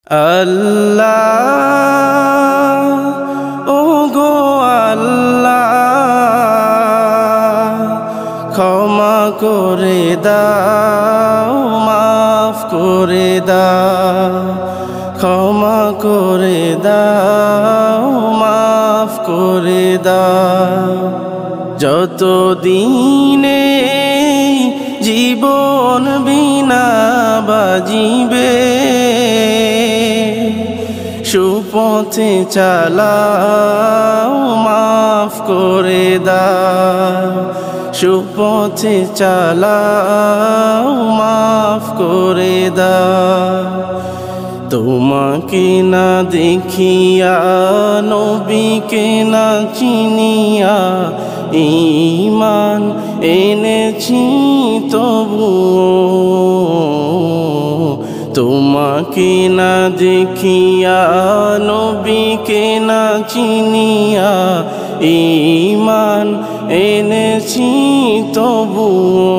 আল্লাহ ও গো আল্লাহ ক্ষমা করে দাও মাফ করে দাও ক্ষমা করে দাও মাফ করে দাও যত দিনে জীবন বিনা বাজিবে সুপথে চালাও মাফ করে দাও সুপথে চালাও মাফ করে দাও তোমাকে না দেখিয়া নবীকে না চিনিয়া ঈমান এনেছি তবুও তোমাকে না দেখিয়া নবীকে না চিনিয়া ঈমান এনেছি তবুও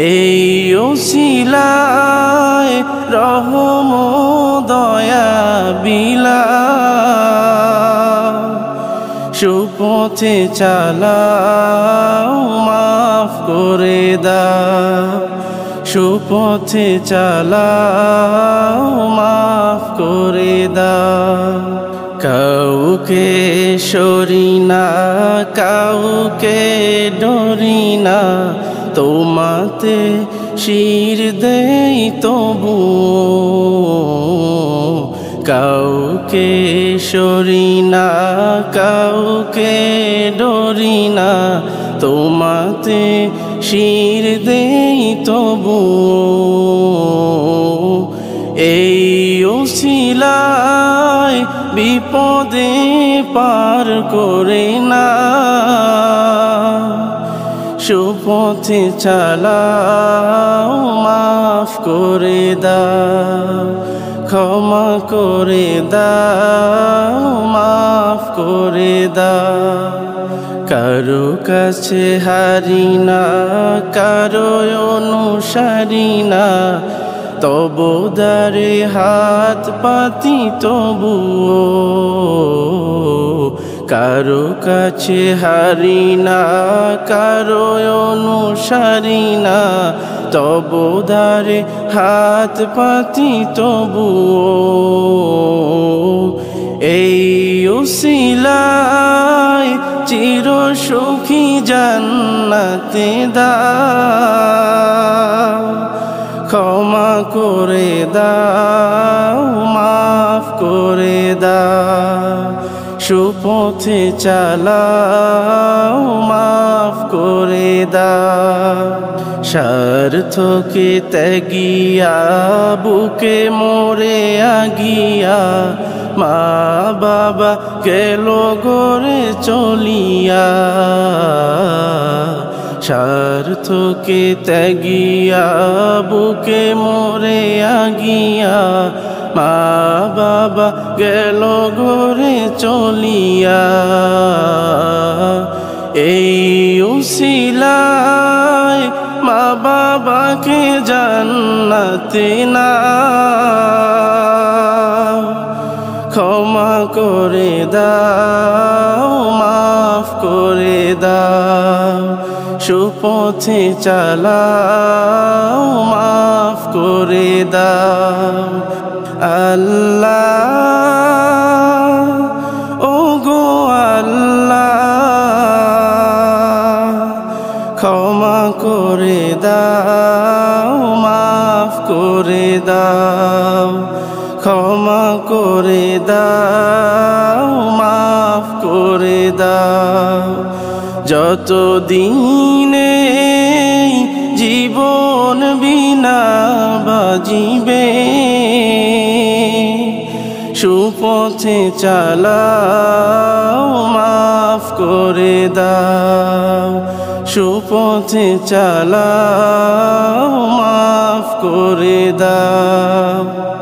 এই ওসিলায় রহম দয়া বিলাও সুপথে চালাও মাফ করে দাও সুপথে চালাও মাফ করে দাও কাউকে সরি না কাউকে ডরি না তোমাতে শির দেই তবুও কাউকে সরি না কাউকে ডরি না তোমাতে শির দেই তবুও এই ওসিলায় বিপদে পার করে না সুপথে চালাও মাফ করে দাও ক্ষমা করে দাও মাফ করে দাও কারো কাছে হারি না কারো অনুসারী না তবু দারে হাত পাতি তবুও কারো কাছে হারি না কারো অনুসারী না তবু দারে হাত পাতি তবুও এই ওসিলায় চির সুখী জান্নাতে দাও ক্ষমা করে দাও মাফ করে দাও সুপথে চালাও মাফ করে দাও স্বার্থকে ত্যাগিয়া বুকে মোরে আগিয়া মা বাবা গেল গরে চলিয়া স্বার্থকে ত্যাগিয়া বুকে মোরে আগিয়া মা বাবা গেল গরে চলিয়া এই উসিলায় মা বাবাকে জান্নাতে না ক্ষমা করে দাও মাফ করে দাও সুপথে চালাও মাফ করে দাও আল্লাহ ও গো আল্লাহ ক্ষমা করে দাও মাফ করে দাও ক্ষমা করে দাও মাফ করে দাও যত দিনে জীবন বিনা বাজিবে সুপথে চালাও মাফ করে দাও সুপথে চালাও মাফ করে দাও